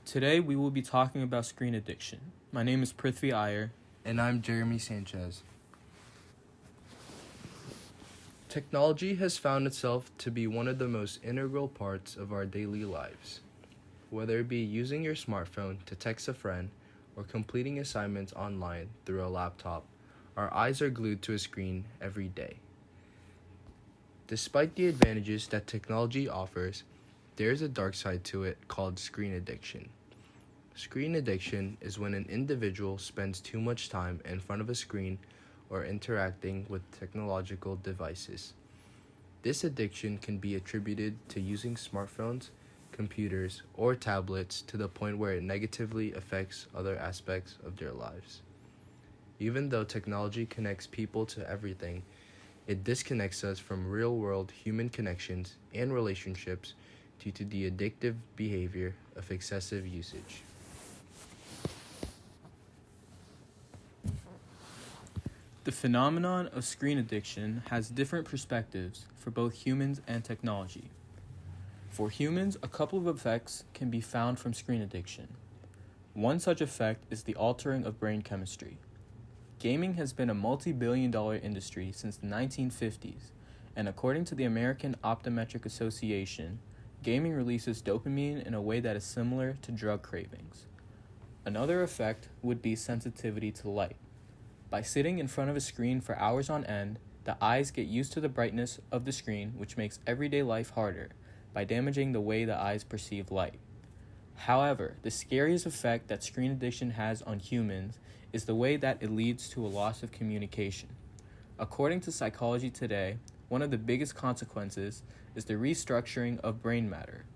Today we will be talking about screen addiction. My name is Prithvi Iyer. And I'm Jeremy Sanchez. Technology has found itself to be one of the most integral parts of our daily lives. Whether it be using your smartphone to text a friend or completing assignments online through a laptop, our eyes are glued to a screen every day. Despite the advantages that technology offers, there is a dark side to it called screen addiction. Screen addiction is when an individual spends too much time in front of a screen or interacting with technological devices. This addiction can be attributed to using smartphones, computers, or tablets to the point where it negatively affects other aspects of their lives. Even though technology connects people to everything, it disconnects us from real-world human connections and relationships due to the addictive behavior of excessive usage. The phenomenon of screen addiction has different perspectives for both humans and technology. For humans, a couple of effects can be found from screen addiction. One such effect is the altering of brain chemistry. Gaming has been a multi-billion-dollar industry since the 1950s, and according to the American Optometric Association, gaming releases dopamine in a way that is similar to drug cravings. Another effect would be sensitivity to light. By sitting in front of a screen for hours on end, the eyes get used to the brightness of the screen, which makes everyday life harder by damaging the way the eyes perceive light. However, the scariest effect that screen addiction has on humans is the way that it leads to a loss of communication. According to Psychology Today, one of the biggest consequences is the restructuring of brain matter.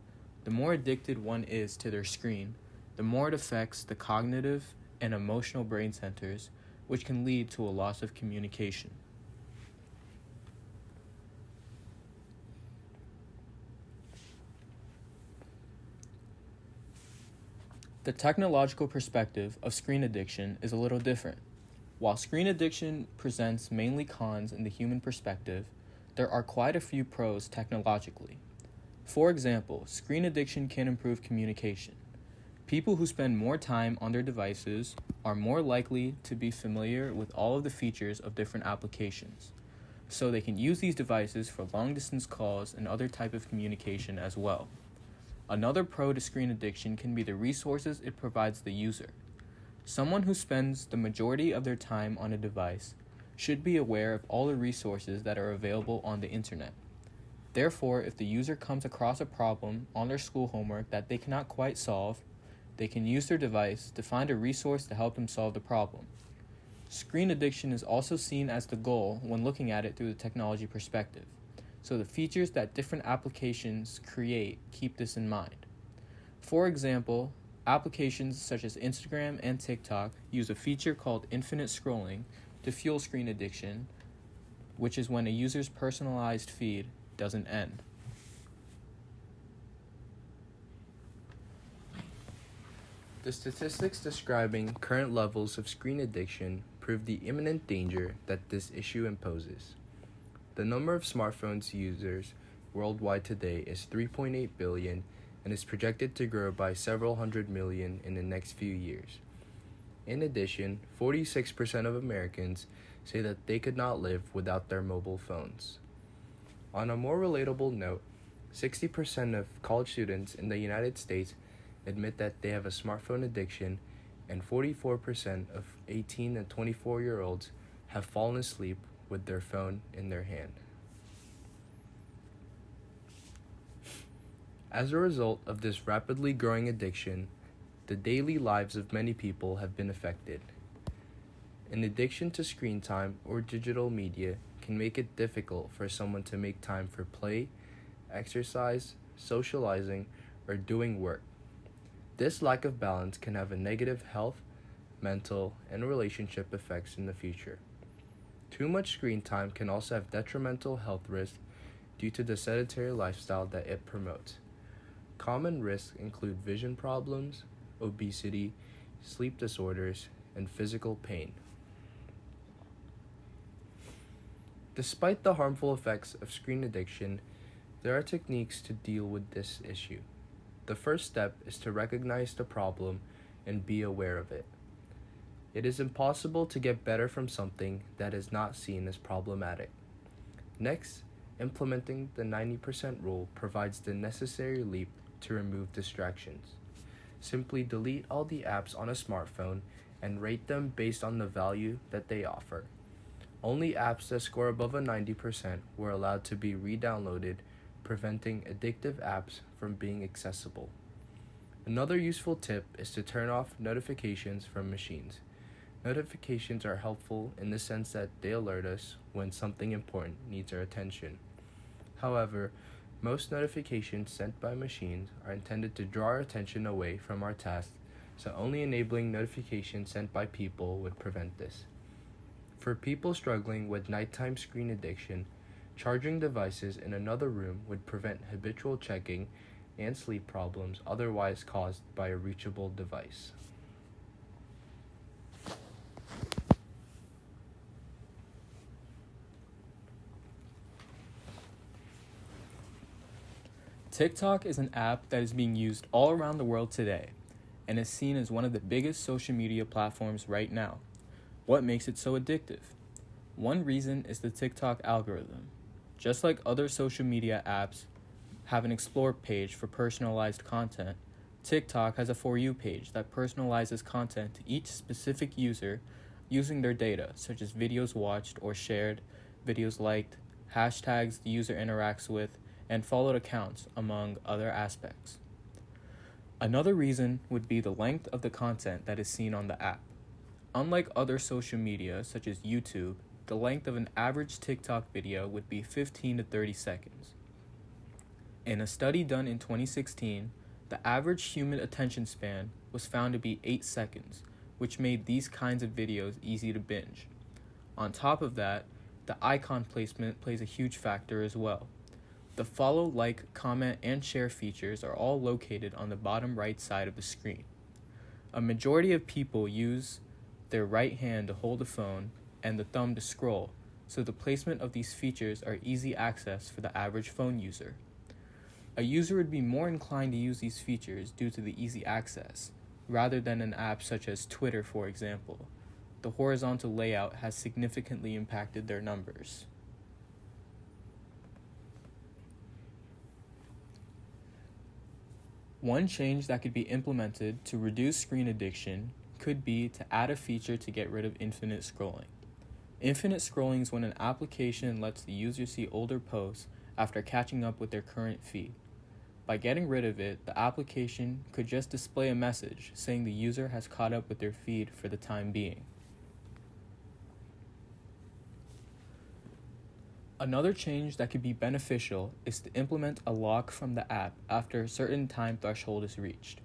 The more addicted one is to their screen, the more it affects the cognitive and emotional brain centers, which can lead to a loss of communication. The technological perspective of screen addiction is a little different. While screen addiction presents mainly cons in the human perspective, there are quite a few pros technologically. For example, screen addiction can improve communication. People who spend more time on their devices are more likely to be familiar with all of the features of different applications, so they can use these devices for long-distance calls and other type of communication as well. Another pro to screen addiction can be the resources it provides the user. Someone who spends the majority of their time on a device should be aware of all the resources that are available on the internet. Therefore, if the user comes across a problem on their school homework that they cannot quite solve, they can use their device to find a resource to help them solve the problem. Screen addiction is also seen as the goal when looking at it through the technology perspective, so the features that different applications create keep this in mind. For example, applications such as Instagram and TikTok use a feature called infinite scrolling to fuel screen addiction, which is when a user's personalized feed doesn't end. The statistics describing current levels of screen addiction prove the imminent danger that this issue imposes. The number of smartphones users worldwide today is 3.8 billion and is projected to grow by several hundred million in the next few years. In addition, 46% of Americans say that they could not live without their mobile phones. On a more relatable note, 60% of college students in the United States admit that they have a smartphone addiction, and 44% of 18 and 24-year-olds have fallen asleep with their phone in their hand. As a result of this rapidly growing addiction, the daily lives of many people have been affected. An addiction to screen time or digital media can make it difficult for someone to make time for play, exercise, socializing, or doing work. This lack of balance can have a negative health, mental, and relationship effects in the future. Too much screen time can also have detrimental health risks due to the sedentary lifestyle that it promotes. Common risks include vision problems, obesity, sleep disorders, and physical pain. Despite the harmful effects of screen addiction, there are techniques to deal with this issue. The first step is to recognize the problem and be aware of it. It is impossible to get better from something that is not seen as problematic. Next, implementing the 90% rule provides the necessary leap to remove distractions. Simply delete all the apps on a smartphone and rate them based on the value that they offer. Only apps that score above a 90% were allowed to be re-downloaded, preventing addictive apps from being accessible. Another useful tip is to turn off notifications from machines. Notifications are helpful in the sense that they alert us when something important needs our attention. However, most notifications sent by machines are intended to draw our attention away from our tasks, so only enabling notifications sent by people would prevent this. For people struggling with nighttime screen addiction, charging devices in another room would prevent habitual checking and sleep problems otherwise caused by a reachable device. TikTok is an app that is being used all around the world today and is seen as one of the biggest social media platforms right now. What makes it so addictive? One reason is the TikTok algorithm. Just like other social media apps have an explore page for personalized content, TikTok has a For You page that personalizes content to each specific user using their data, such as videos watched or shared, videos liked, hashtags the user interacts with, and followed accounts, among other aspects. Another reason would be the length of the content that is seen on the app. Unlike other social media, such as YouTube, the length of an average TikTok video would be 15 to 30 seconds. In a study done in 2016, the average human attention span was found to be 8 seconds, which made these kinds of videos easy to binge. On top of that, the icon placement plays a huge factor as well. The follow, like, comment, and share features are all located on the bottom right side of the screen. A majority of people use their right hand to hold the phone and the thumb to scroll, so the placement of these features are easy access for the average phone user. A user would be more inclined to use these features due to the easy access, rather than an app such as Twitter, for example. The horizontal layout has significantly impacted their numbers. One change that could be implemented to reduce screen addiction could be to add a feature to get rid of infinite scrolling. Infinite scrolling is when an application lets the user see older posts after catching up with their current feed. By getting rid of it, the application could just display a message saying the user has caught up with their feed for the time being. Another change that could be beneficial is to implement a lock from the app after a certain time threshold is reached.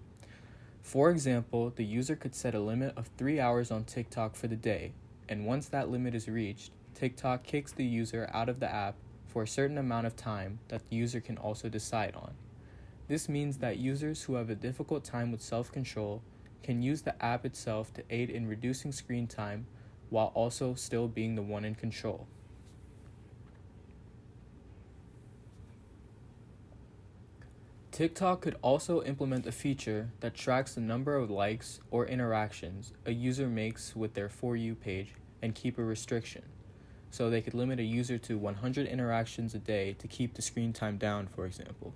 For example, the user could set a limit of 3 hours on TikTok for the day, and once that limit is reached, TikTok kicks the user out of the app for a certain amount of time that the user can also decide on. This means that users who have a difficult time with self-control can use the app itself to aid in reducing screen time while also still being the one in control. TikTok could also implement a feature that tracks the number of likes or interactions a user makes with their For You page and keep a restriction. So they could limit a user to 100 interactions a day to keep the screen time down, for example.